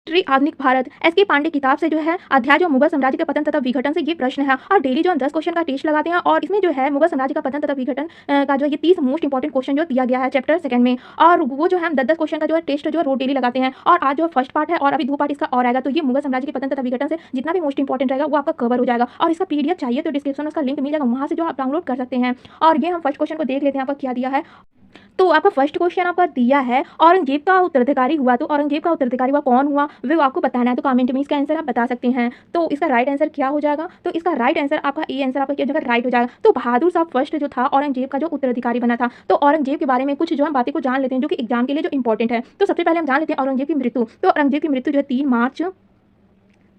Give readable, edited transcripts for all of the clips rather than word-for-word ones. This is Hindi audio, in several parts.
हिस्ट्री आधुनिक भारत एस.के. पांडे किताब से जो है अध्याय जो मुगल साम्राज्य के पतन तथा विघटन से ये प्रश्न है। और डेली जो 10 क्वेश्चन का टेस्ट लगाते हैं और इसमें जो है मुगल साम्राज्य का पतन तथा विघटन का जो ये 30 मोस्ट इंपॉर्टेंट क्वेश्चन जो दिया गया है चैप्टर सेकंड में। और वो जो है हम 10-10 क्वेश्चन का जो है टेस्ट जो है रोज डेली लगाते हैं। और आज जो फर्स्ट पार्ट है और अभी 2 पार्ट इसका और आएगा। तो ये मुगल साम्राज्य के पतन तथा विघटन से जितना भी मोस्ट इंपॉर्टेंट रहेगा वो आपका कवर हो जाएगा। और इसका पीडीएफ चाहिए तो डिस्क्रिप्शन में उसका लिंक मिल जाएगा, वहाँ से जो आप डाउनलोड कर सकते हैं। और ये हम फर्स्ट क्वेश्चन को देख लेते हैं आपका क्या दिया है। तो आपका फर्स्ट क्वेश्चन आपका दिया है औरंगजेब का उत्तराधिकारी हुआ, तो औरंगजेब का उत्तराधिकारी हुआ कौन हुआ वो आपको बताना है। तो कमेंट में इसका आंसर आप बता सकते हैं। तो इसका राइट आंसर क्या हो जाएगा? तो इसका राइट आंसर आपका ए आंसर आपका क्या जगह राइट हो जाएगा। तो बहादुर शाह फर्स्ट जो था औरंगजेब का जो उत्तराधिकारी बना था। तो औरंगजेब के बारे में कुछ जो हम बातें को जान लेते हैं जो कि एग्जाम के लिए जो इंपॉर्टेंट है। तो सबसे पहले हम जान लेते हैं औरंगजेब की मृत्यु। तो औरंगजेब की मृत्यु जो है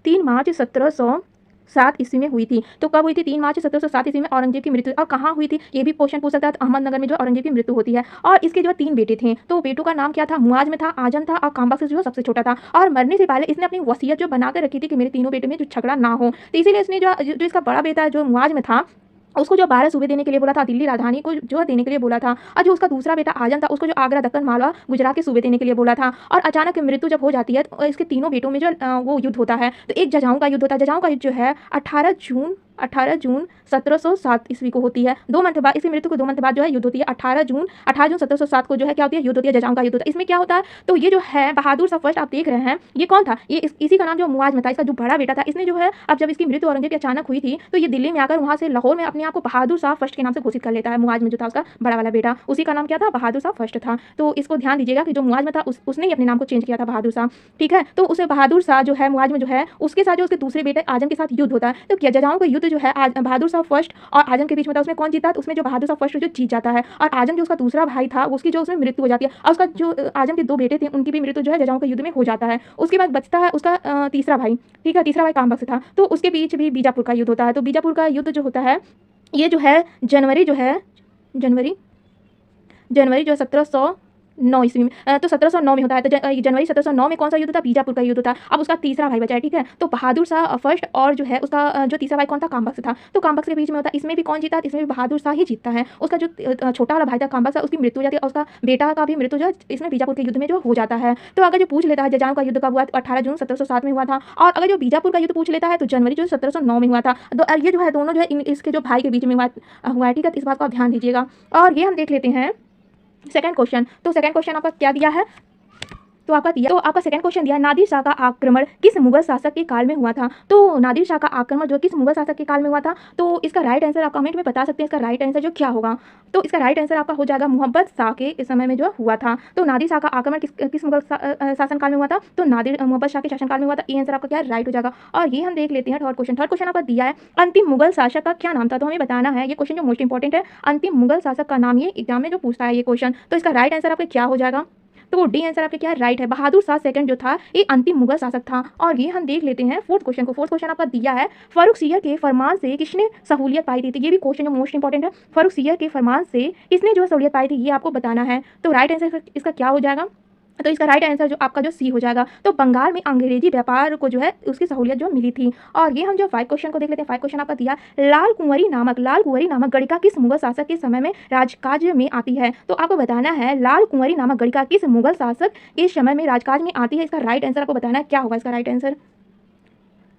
3 मार्च 1707 ईस्वी में हुई थी। तो कब हुई थी? 3 मार्च 1707 ईस्वी में औरंगजेब की मृत्यु। और कहाँ हुई थी ये भी क्वेश्चन पूछ सकता है। तो अहमदनगर में जो औरंगजेब की मृत्यु होती है। और इसके जो 3 बेटे थे, तो बेटों का नाम क्या था? मुआज में था, आजम था और कामबख्श जो सबसे छोटा था। और मरने से पहले इसने अपनी वसीयत जो बना कर रखी थी कि मेरे तीनों बेटे में जो झगड़ा ना हो। तो इसीलिए इसने जो इसका बड़ा बेटा जो मुआज में था उसको जो 12 सूबे देने के लिए बोला था, दिल्ली राजधानी को जो देने के लिए बोला था। और जो उसका दूसरा बेटा आजम था उसको जो आगरा, दक्कन, मालवा, गुजरात के सूबे देने के लिए बोला था। और अचानक मृत्यु जब हो जाती है तो इसके तीनों बेटों में जो वो युद्ध होता है। तो एक जजाओं का युद्ध होता है। जजाओं का युद्ध जो है 18 जून 1707 ईस्वी को होती है। 2 मंथ बाद, इसकी मृत्यु को 2 मंथ बाद जो है युद्ध होती है। 18 जून 1707 को जो है क्या होती है? युद्ध होती है, जजाओं का युद्ध होता है। इसमें क्या होता है? तो ये जो है बहादुर शाह फर्स्ट आप देख रहे हैं, ये कौन था? ये इसी का नाम जो मुआज में था, इसका जो बड़ा बेटा था। इसने जो है अब जब इसकी मृत्यु औरंगजेब की अचानक हुई थी तो ये दिल्ली में आकर वहाँ से लाहौर में अपने आप को बहादुर शाह फर्स्ट के नाम से घोषित कर लेता है। मुआज में जो था उसका बड़ा वाला बेटा, उसी का नाम क्या था? बहादुर शाह फर्स्ट था। तो इसको ध्यान दीजिएगा कि जो मुआज में था उसने ही अपने नाम को चेंज किया था बहादुर शाह। ठीक है, तो उसे बहादुर शाह जो है मुआज में जो है उसके साथ जो उसके दूसरे बेटे आजम के साथ युद्ध होता है। तो क्या जजाओं का युद्ध जो है बहादुर शाह फर्स्ट और आजम के बीच में था, उसमें कौन जीता? तो उसमें जो बहादुर शाह फर्स्ट जो जीत जाता है। और आजम जो उसका दूसरा भाई था उसकी जो उसमें मृत्यु हो जाती है। और उसका जो आजम के 2 बेटे थे उनकी भी मृत्यु जो है जजाओं के युद्ध में हो जाता है। उसके बाद बचता है उसका तीसरा भाई। ठीक है, तीसरा भाई कामबख्श था। तो उसके बीच भी बीजापुर का युद्ध होता है। तो बीजापुर का युद्ध जो होता है ये जो है जनवरी जो 1709 ईस्वी में, तो 1709 में होता है। तो जनवरी 1709 में कौन सा युद्ध था? बीजापुर का युद्ध था। अब उसका तीसरा भाई बचा है। ठीक है, तो बहादुर शाह फर्स्ट और जो है उसका जो तीसरा भाई कौन था? कामबख्श था। तो कामबख्श के बीच में होता है। इसमें भी कौन जीता? इसमें भी बहादुर शाह ही जीतता है। उसका जो छोटा वाला भाई था कामबख्श, उसकी मृत्यु हो जाती है और उसका बेटा का भी मृत्यु जो इसमें बीजापुर के युद्ध में जो हो जाता है। तो अगर जो पूछ लेता है जजाओं का युद्ध कब हुआ? 18 जून 1707 में हुआ था। और अगर जो बीजापुर का युद्ध पूछ लेता है तो जनवरी जो 1709 में हुआ था। तो ये जो है दोनों जो है इसके जो भाई के बीच में हुआ है। ठीक है, इस बात को आप ध्यान दीजिएगा। और ये हम देख लेते हैं सेकंड क्वेश्चन। तो सेकंड क्वेश्चन आपका क्या दिया है? तो आपका सेकंड क्वेश्चन दिया है नादिर शाह का आक्रमण किस मुगल शासक के काल में हुआ था। तो नादिर शाह का आक्रमण जो किस मुगल शासक के काल में हुआ था? तो इसका राइट आंसर आप कमेंट में बता सकते हैं। इसका राइट आंसर जो क्या होगा? तो इसका राइट आंसर आपका हो जाएगा मोहम्मद शाह के इस समय में जो हुआ था। तो नादिर शाह का आक्रमण किस मुगल शासन काल में हुआ था? तो मोहम्मद शाह के शासन काल में हुआ था। ये आंसर आपका क्या राइट हो जाएगा। और ये हम देख लेते हैं थर्ड क्वेश्चन आपका दिया है अंतिम मुगल शासक का क्या नाम था। तो हमें बताना है, ये क्वेश्चन जो मोस्ट इंपॉर्टेंट है, अंतिम मुगल शासक का नाम ये एग्जाम में जो पूछता है ये क्वेश्चन। तो इसका राइट आंसर आपका क्या हो जाएगा? तो डी आंसर आपके क्या राइट है, बहादुर शाह सेकंड जो था ये अंतिम मुगल शासक था। और ये हम देख लेते हैं फोर्थ क्वेश्चन आपका दिया है फारूक सियर के फरमान से किसने सहूलियत पाई थी। तो ये भी क्वेश्चन जो मोस्ट इंपॉर्टेंट है, फारूक सियर के फरमान से किसने जो सहूलियत पाई थी ये आपको बताना है। तो राइट आंसर इसका क्या हो जाएगा? तो इसका राइट आंसर जो आपका जो सी हो जाएगा। तो बंगाल में अंग्रेजी व्यापार को जो है उसकी सहूलियत जो मिली थी। और ये हम जो 5 क्वेश्चन को देख लेते हैं। 5 क्वेश्चन आपका दिया लाल कुंवरी नामक गणिका किस मुगल शासक के समय में राजकाज में आती है। तो आपको बताना है लाल कुंवरी नामक गणिका किस मुगल शासक के समय में राजकाज में आती है। इसका राइट आंसर आपको बताना है क्या होगा इसका राइट आंसर।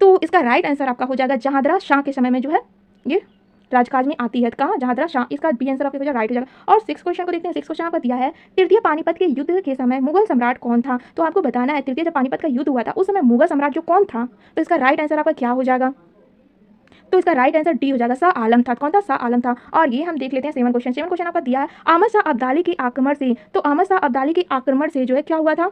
तो इसका राइट आंसर आपका हो जाएगा जहांदरा शाह के समय में जो है ये राजकाज में आती है। कहाँ? जहांदरा शाह। इसका बी आंसर आपके राइट हो जाएगा। और 6 क्वेश्चन को देखते हैं। 6 क्वेश्चन आपका दिया है तृतीय पानीपत के युद्ध के समय मुगल सम्राट कौन था। तो आपको बताना है तृतीय जब पानीपत का युद्ध हुआ था उस समय मुगल सम्राट जो कौन था। तो इसका राइट आंसर आपका क्या हो जाएगा? तो इसका राइट आंसर डी हो जाएगा, शाह आलम था। कौन था? शाह आलम था। और ये हम देख लेते हैं 7 क्वेश्चन आपका दिया है अहमद शाह अब्दाली के आक्रमण से। तो अहमद शाह अब्दाली के आक्रमण से जो है क्या हुआ था।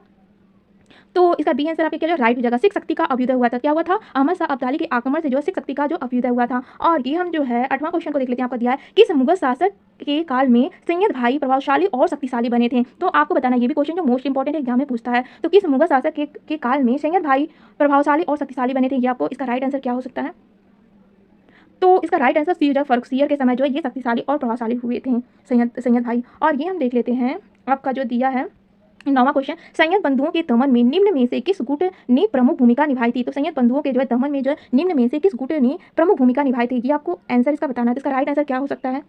तो इसका बी आंसर आपके क्या राइट हो जाएगा, सिख शक्ति का अभ्युदय हुआ था। क्या हुआ था? अहमद शाह अब्दाली के आक्रमण से जो सिख शक्ति का जो अभ्युदय हुआ था। और ये हम जो है 8वां क्वेश्चन को देख लेते हैं। आपका दिया है किस मुगल शासक के काल में सैयद भाई प्रभावशाली और शक्तिशाली बने थे। तो आपको बताना ये भी क्वेश्चन जो मोस्ट इंपॉर्टेंट एग्जाम में पूछता है। तो किस मुगल शासक के काल में सैयद भाई प्रभावशाली और शक्तिशाली बने थे। ये आपको इसका राइट आंसर क्या हो सकता है। तो इसका राइट आंसर सी हो जाएगा, फारूक सियर के समय जो है ये शक्तिशाली और प्रभावशाली हुए थे सैयद भाई। और ये हम देख लेते हैं आपका जो दिया है 9वां क्वेश्चन सैयद बंधुओं के दमन में निम्न में से किस गुट ने प्रमुख भूमिका निभाई थी। तो सैयद बंधुओं के जो है दमन में जो है निम्न में से किस गुट ने प्रमुख भूमिका निभाई थी। ये आपको आंसर इसका बताना है। तो इसका राइट आंसर क्या हो सकता है।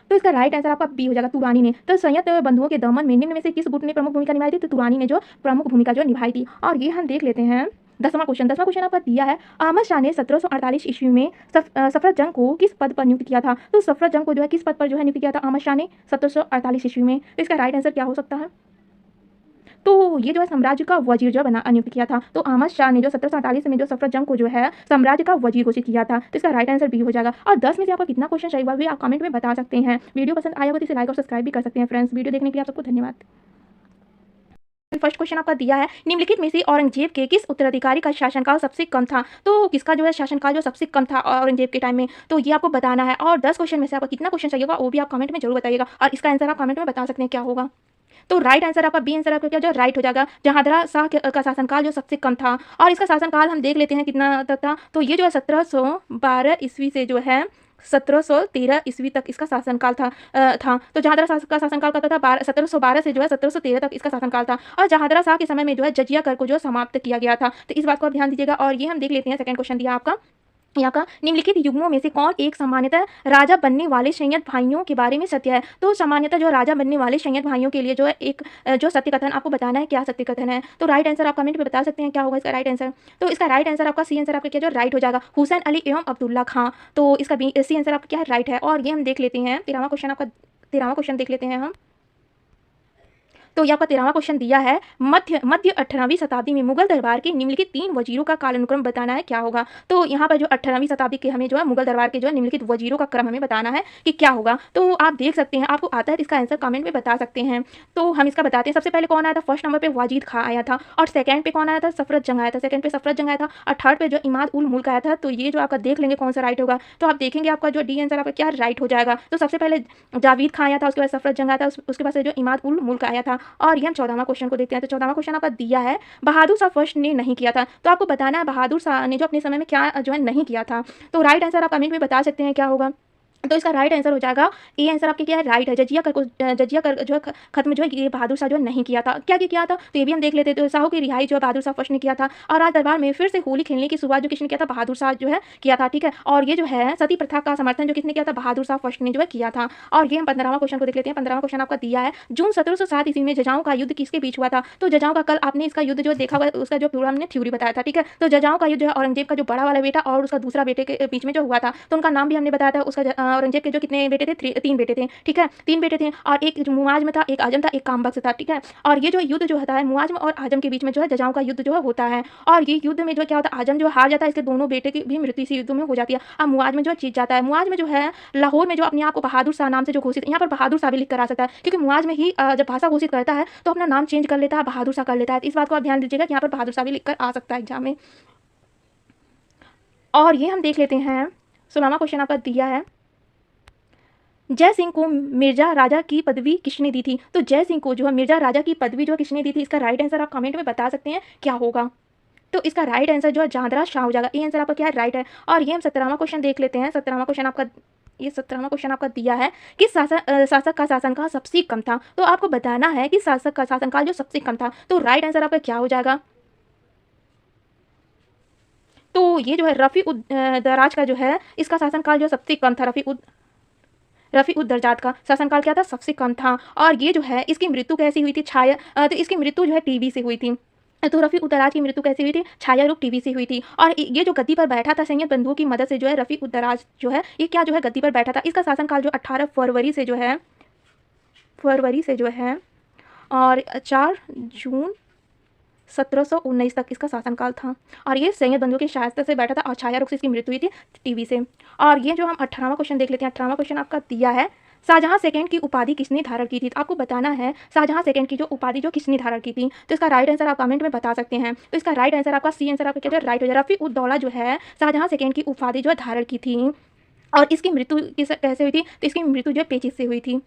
तो इसका राइट आंसर आपका बी हो जाएगा, तुरानी ने। तो संयत बंधुओं के दमन में निम्न में से किस गुट ने प्रमुख भूमिका निभाई थी? तो तुरानी ने जो प्रमुख भूमिका जो निभाई थी। और ये हम देख लेते हैं 10वां क्वेश्चन आपका दिया है, अहमद शाह ने 1748 ईस्वी में सफरत जंग को किस पद पर नियुक्त किया था? तो सफरत जंग को जो है किस पद पर जो है नियुक्त किया था अहमद शाह ने 1748 ईस्वी में? तो इसका राइट आंसर क्या हो सकता है? तो ये जो है साम्राज्य का वजीर जो बना नियुक्त किया था। तो अहमद शाह ने जो 1748 में जो सफरत जंग को जो है साम्राज्य का वजीर घोषित किया था। तो इसका राइट आंसर बी हो जाएगा। और 10 में से आपका कितना क्वेश्चन सही हुआ भी आप कमेंट में बता सकते हैं। वीडियो पसंद आया होगा तो इसे लाइक और सब्सक्राइब भी कर सकते हैं फ्रेंड्स। वीडियो देखने के लिए आप सबको धन्यवाद। फर्स्ट क्वेश्चन आपका दिया है, निम्नलिखित में से औरंगजेब के किस उत्तराधिकारी का शासनकाल सबसे कम था? तो किसका जो है शासनकाल जो सबसे कम था औरंगजेब के टाइम में? तो ये आपको बताना है। और 10 क्वेश्चन में से आपका कितना क्वेश्चन चाहिए होगा वो भी आप कमेंट में जरूर बताइएगा। और इसका आंसर आप कमेंट में बता सकते हैं क्या होगा। तो राइट आंसर आपका बी आंसर आपका क्या जो राइट हो जाएगा, जहांदरा शाह का शासनकाल जो सबसे कम था। और इसका शासनकाल हम देख लेते हैं कितना तक था। तो ये जो है 1712 ईस्वी से जो है 1713 ईस्वी तक इसका शासनकाल था। तो जहांदरा शाह का शासनकाल का था 1712 से जो है 1713 तक इसका शासनकाल था। और जहांदरा शाह के समय में जो है जजिया कर को जो समाप्त किया गया था। तो इस बात को आप ध्यान दीजिएगा। और ये हम देख लेते हैं सेकंड क्वेश्चन दिया आपका यहाँ का, निम्नलिखित युग्मों में से कौन एक सामान्यतः राजा बनने वाले संयत भाइयों के बारे में सत्य है? तो सामान्यतः जो राजा बनने वाले संयत भाइयों के लिए जो है एक जो सत्य कथन आपको बताना है, क्या सत्य कथन है? तो राइट आंसर आप कमेंट में बता सकते हैं क्या होगा इसका राइट आंसर। तो इसका राइट आंसर आपका सी आंसर आपका क्या जो राइट हो जाएगा, हुसैन अली एवं अब्दुल्ला खां। तो इसका सी आंसर आपका क्या है राइट है। और ये हम देख लेते हैं 13वां क्वेश्चन आपका, 13वां क्वेश्चन देख लेते हैं हम। तो ये आपका 13वां क्वेश्चन दिया है, मध्य 18वीं शताब्दी में मुगल दरबार के निम्नलिखित 3 वजीरों का कालानुक्रम बताना है, क्या होगा? तो यहाँ पर जो 18वीं शताब्दी के हमें जो है मुगल दरबार के जो है निम्नलिखित वजीरों का क्रम हमें बताना है कि क्या होगा। तो आप देख सकते हैं, आपको आता है इसका आंसर कमेंट में बता सकते हैं। तो हम इसका बताते हैं। सबसे पहले कौन आया था? फर्स्ट नंबर पर वाजिद खां आया था। और सेकंड पे कौन आया था? सफरत जंग आया था। सेकंड पे सफरत जंग आया था। और थर्ड पे जो इमाद उल मुल्क आया था। तो ये जो आपका देख लेंगे कौन सा राइट होगा। तो आप देखेंगे आपका जो डी आंसर आपका क्या राइट हो जाएगा। तो सबसे पहले जावेद खां आया था, उसके बाद सफरत जंग आया था, उसके बाद से जो इमाद उल मुल्क आया था। और ये हम 14वां क्वेश्चन को देखते हैं। तो 14वां क्वेश्चन आपका दिया है, बहादुर शाह फर्स्ट ने नहीं किया था। तो आपको बताना है बहादुर शाह ने जो अपने समय में क्या जो है नहीं किया था। तो राइट आंसर आप कमेंट में बता सकते हैं क्या होगा। तो इसका राइट आंसर हो जाएगा ए आंसर आपके क्या है राइट है। जजिया कर जो है खत्म जो है ये बहादुर शाह जो नहीं किया था। क्या किया था? तो ये भी हम देख लेते हैं। तो शाहों की रिहाई जो है बहादुर शाह फर्स्ट ने किया था। और आज दरबार में फिर से होली खेलने की शुरुआत जो किसने किया था? बहादुर शाह जो है किया था। ठीक है। और ये जो है सती प्रथा का समर्थन जो किसने किया था? बहादुर शाह फर्स्ट ने जो है किया था। और ये हम 15वां क्वेश्चन को देख लेते हैं। 15वां क्वेश्चन आपका दिया है, जून 1707 ईस्वी में जजाओं का युद्ध किसके बीच हुआ था? तो जजाओं का कल आपने इसका युद्ध जो देखा हुआ उसका जो पूरा हमने थ्योरी बताया था। ठीक है। तो जजाओं का युद्ध जो है औरंगजेब का जो बड़ा वाला बेटा और उसका दूसरा बेटे के बीच में जो हुआ था। तो उनका नाम भी हमने बताया था। उसका औरंगजेब के जो कितने बेटे थे? 3 बेटे थे। ठीक है। 3 बेटे थे। और एक मुआज में था, एक आजम था, एक कामबख्श था। ठीक है। और ये जो युद्ध जो होता है मुआज में और आजम के बीच में जो है जजाओं का युद्ध जो है होता है। और ये युद्ध में जो क्या होता है, आजम जो हार जाता है, इसके दोनों बेटे की भी मृत्यु इसी युद्ध में हो जाती है। और मुआज में जो जीत जाता है। मुआज में जो है लाहौर में जो अपने आप को बहादुर शाह नाम से जो घोषित, यहाँ पर बहादुर शाह भी लिख कर आ सकता है, क्योंकि मुआज में ही जब भाषा घोषित करता है तो अपना नाम चेंज कर लेता है, बहादुर शाह कर लेता है। इस बात को आप ध्यान दीजिएगा कि यहाँ पर बहादुर शाह भी लिख कर आ सकता है एग्जाम में। और ये हम देख लेते हैं 16वां क्वेश्चन आपका दिया है, जय सिंह को मिर्जा राजा की पदवी किसने दी थी? तो जय सिंह को जो है मिर्जा राजा की पदवी जो किसने दी थी? इसका राइट आंसर आप कमेंट में बता सकते हैं क्या होगा। तो इसका राइट आंसर जो है जहांदरा शाह हो जाएगा। ये आंसर आपका क्या है राइट है। और ये हम 17वां क्वेश्चन देख लेते हैं। 17वां क्वेश्चन आपका, ये 17वां क्वेश्चन आपका दिया है कि शासक का शासनकाल सबसे कम था। तो आपको बताना है कि शासक का शासनकाल जो सबसे कम था। तो राइट आंसर आपका क्या हो जाएगा। तो ये जो है रफ़ी उद दराज का जो है इसका शासनकाल जो सबसे कम था। रफ़ी उद दरजात का शासनकाल क्या था? सबसे कम था। और ये जो है इसकी मृत्यु कैसी हुई थी? तो इसकी मृत्यु जो है टीबी से हुई थी। तो रफ़ी उद दराज की मृत्यु कैसे हुई थी? छाया रोग टीबी से हुई थी। और ये जो गद्दी पर बैठा था संयत बंधुओं की मदद से जो है रफ़ी उद दराज जो है ये क्या जो है गद्दी पर बैठा था। इसका शासनकाल जो 18 फरवरी से जो है और 4 जून 1719 तक इसका शासनकाल था। और ये संयत बंधुओं की सहायता से बैठा था और छाया रोग से इसकी मृत्यु हुई थी टीबी से। और ये जो हम 18वां क्वेश्चन देख लेते हैं। 18वां क्वेश्चन आपका दिया है, शाहजहां सेकंड की उपाधि किसने धारण की थी? तो आपको बताना है शाहजहां सेकंड की जो उपाधि जो किसने धारण की थी। तो इसका राइट आंसर आप कमेंट में बता सकते हैं। तो इसका राइट आंसर आपका सी आंसर आपका क्या राइट हो जाए। रफ़ी उद दौला जो है शाहजहां सेकंड की उपाधि जो है धारण की थी। और इसकी मृत्यु कैसे हुई थी? तो इसकी मृत्यु जो है पेचिश से हुई थी।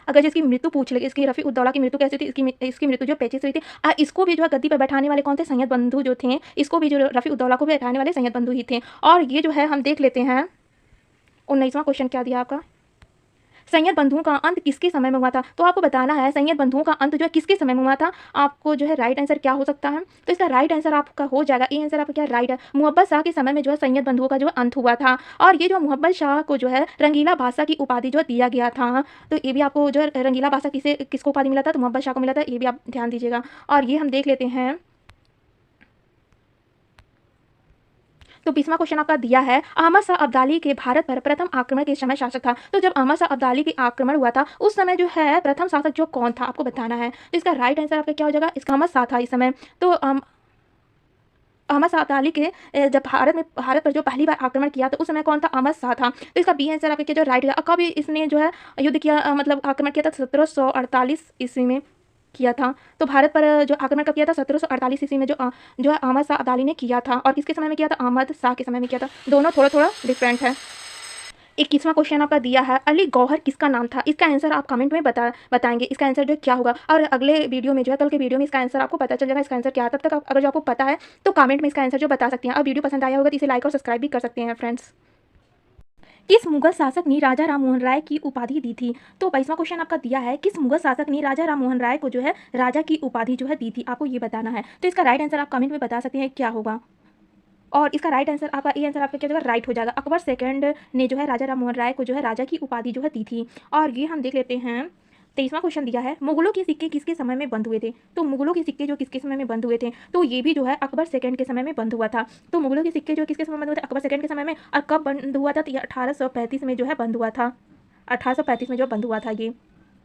अगर जिसकी मृत्यु पूछ लेगी, इसकी रफ़ी उद दौला की मृत्यु कैसी थी? इसकी मृत्यु जो पेचिश से हुई थी। इसको भी जो है गद्दी पर बैठाने वाले कौन थे? संयत बंधु जो थे। इसको भी जो रफ़ी उद दौला को भी बैठाने वाले संयत बंधु ही थे। और ये जो है हम देख लेते हैं 19वां क्वेश्चन क्या दिया आपका। संयत बंधुओं का अंत किसके समय में हुआ था? तो आपको बताना है संयत बंधुओं का अंत जो है किसके समय में हुआ था। आपको जो है राइट आंसर क्या हो सकता है? तो इसका राइट आंसर आपका हो जाएगा, ए आंसर आपका क्या राइट है। मुहब्बत शाह के समय में जो है संयत बंधुओं का जो है अंत हुआ था। और ये जो मुहब्बत शाह को जो है रंगीला बादशाह की उपाधि जो दिया गया था। तो ये भी आपको जो है रंगीला बादशाह किसको उपाधि मिला था? तो मुहब्बत शाह को मिला था, ये भी आप ध्यान दीजिएगा। और ये हम देख लेते हैं। तो 20वां क्वेश्चन आपका दिया है, अहमद शाह अब्दाली के भारत पर प्रथम आक्रमण के समय शासक था। तो जब अहमद शाह अब्दाली के आक्रमण हुआ था उस समय जो है प्रथम शासक जो कौन था आपको बताना है। तो इसका राइट आंसर आपका क्या हो जाएगा? इसका अहमद शाह था इस समय। तो अहमद शाह अब्दाली के जब भारत पर जो पहली बार आक्रमण किया तो उस समय कौन था? अहमद शाह था। तो इसका बी आंसर आपका क्या जो राइट है। कब इसने जो है युद्ध किया, मतलब आक्रमण किया था? 1748 ईस्वी में किया था। तो भारत पर जो आक्रमण कब किया था? 1748 ईस्वी में जो है अहमद शाह अब्दाली ने किया था। और किसके समय में किया था? अहमद शाह के समय में किया था। दोनों थोड़ा थोड़ा डिफरेंट है। 21वां क्वेश्चन आपका दिया है, अली गौहर किसका नाम था? इसका आंसर आप कमेंट में बताएंगे इसका आंसर जो क्या होगा। और अगले वीडियो में जो है कल के वीडियो में इसका आंसर आपको पता चल जाएगा इसका आंसर क्या है। तब तक अगर जो आपको पता है तो कमेंट में इसका आंसर जो बता सकती हैं। और वीडियो पसंद आया होगा तो इसे लाइक और सब्सक्राइब भी कर सकते हैं फ्रेंड्स। किस मुगल शासक ने राजा राम मोहन राय की उपाधि दी थी? तो 22वां क्वेश्चन आपका दिया है, किस मुगल शासक ने राजा राम मोहन राय को जो है राजा की उपाधि जो है दी थी? आपको ये बताना है। तो इसका राइट आंसर आप कमेंट में बता सकते हैं क्या होगा। और इसका राइट आंसर आपका ए आंसर आपका क्या जगह राइट हो जाएगा। अकबर सेकंड ने जो है राजा राम मोहन राय को जो है राजा की उपाधि जो है दी थी। और ये हम देख लेते हैं। 23वां क्वेश्चन दिया है, मुगलों के सिक्के किसके समय में बंद हुए थे? तो मुगलों के सिक्के जो किसके समय में बंद हुए थे? तो ये भी जो है अकबर सेकंड के समय में बंद हुआ था। तो मुगलों के सिक्के जो किसके समय में बंद हुए थे? अकबर सेकंड के समय में। और कब बंद हुआ था? तो 1835 में जो है बंद हुआ था। 1835 में जो बंद हुआ था ये,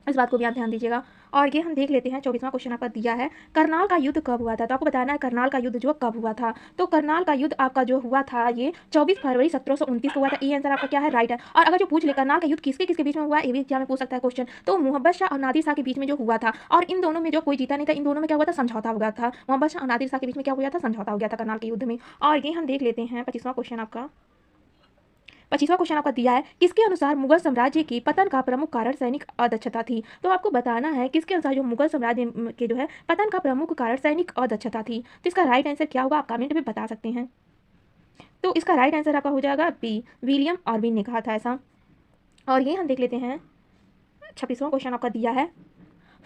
इस बात को भी आप ध्यान दीजिएगा। और ये हम देख लेते हैं। 24वां क्वेश्चन आपका दिया है, करनाल का युद्ध कब हुआ था? तो आपको बताना है करनाल का युद्ध जो कब हुआ था। तो करनाल का युद्ध आपका जो हुआ था ये 24 फरवरी 1729 को हुआ था। ये आंसर आपका क्या है? राइट है। और अगर जो पूछ ले करनाल का युद्ध किसके किसके बीच में हुआ, ये भी एग्जाम में पूछ सकता है क्वेश्चन। तो मुहब्बत शाह और नादिर शाह के बीच में जो हुआ था। और इन दोनों में जो कोई जीता नहीं था, इन दोनों में क्या हुआ था? समझौता हो गया था। मुहब्बत शाह और नादिर शाह के बीच में क्या हुआ था? समझौता हो गया था करनाल के युद्ध में। और ये हम देख लेते हैं 25वां क्वेश्चन आपका। 25वां क्वेश्चन आपका दिया है, किसके अनुसार मुगल साम्राज्य की पतन का प्रमुख कारण सैनिक अदक्षता थी? तो आपको बताना है किसके अनुसार जो मुगल साम्राज्य के जो है पतन का प्रमुख कारण सैनिक अदक्षता थी। तो इसका राइट आंसर क्या होगा आप कमेंट में बता सकते हैं। तो इसका राइट आंसर आपका हो जाएगा बी, विलियम ऑर्बिन ने कहा था ऐसा। और ये हम देख लेते हैं। 26वां क्वेश्चन आपका दिया है,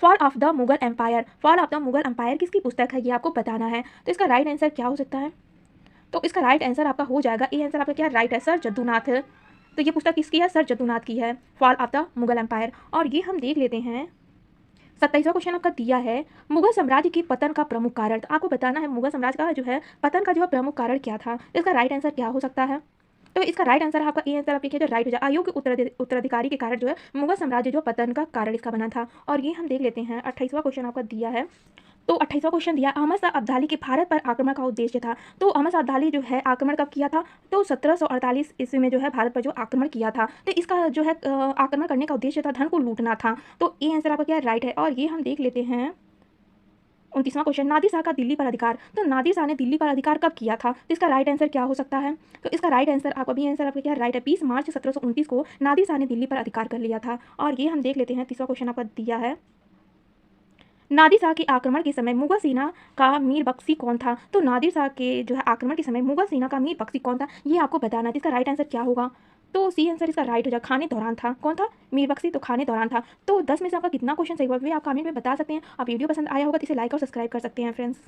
fall of the Mughal empire. Fall of the Mughal empire किसकी पुस्तक है, ये आपको बताना है। तो इसका राइट आंसर क्या हो सकता है? तो इसका राइट आंसर आपका हो जाएगा ए आंसर आपका क्या राइट है? सर जद्दूनाथ। तो ये पुस्तक किसकी है? सर जद्दूनाथ की है, fall of the Mughal empire. और ये हम देख लेते हैं। 27वां क्वेश्चन आपका दिया है, मुगल साम्राज्य के पतन का प्रमुख कारण। तो आपको बताना है मुगल साम्राज्य का जो है पतन का जो है प्रमुख कारण क्या था। इसका राइट आंसर क्या हो सकता है? तो इसका राइट आंसर आपका ए आंसर आपके क्या जो राइट हो जाए, अयोग्य उत्तराधिकारी के कारण जो है मुगल साम्राज्य जो पतन का कारण इसका बना था। और ये हम देख लेते हैं। 28वां क्वेश्चन आपका दिया है। तो 28वां क्वेश्चन दिया, अहमद शाह अब्दाली के भारत पर आक्रमण का उद्देश्य था। तो अहमद शाह अब्दाली जो है आक्रमण कब किया था? तो 1748 ईस्वी में जो है भारत पर जो आक्रमण किया था। तो इसका जो है आक्रमण करने का उद्देश्य था धन को लूटना था। तो ये आंसर आपका क्या राइट है। और ये हम देख लेते हैं 29वां क्वेश्चन, नादिर शाह का दिल्ली पर अधिकार। तो नादिर शाह ने दिल्ली पर अधिकार कब किया था? तो इसका राइट आंसर क्या हो सकता है? तो इसका राइट आंसर आपका भी आंसर आपका क्या राइट है, 20 मार्च 1729 को नादिर शाह ने दिल्ली पर अधिकार कर लिया था। और ये हम देख लेते हैं। 30वां क्वेश्चन आपका दिया है, नादिर शाह के आक्रमण के समय मुगल सेना का मीर बख्शी कौन था? तो नादिर शाह के जो है आक्रमण के समय मुगल सेना का मीर बख्शी कौन था, ये आपको बताना है। इसका राइट आंसर क्या होगा? तो सी आंसर इसका राइट हो जाएगा, खाने दौरान था। कौन था? मीर बख्शी। तो खाने दौरान था। तो 10 में से आपका कितना क्वेश्चन सही हुआ आप कमेंट में बता सकते हैं। आप वीडियो पसंद आया होगा तो इसे लाइक और सब्सक्राइब कर सकते हैं फ्रेंड्स।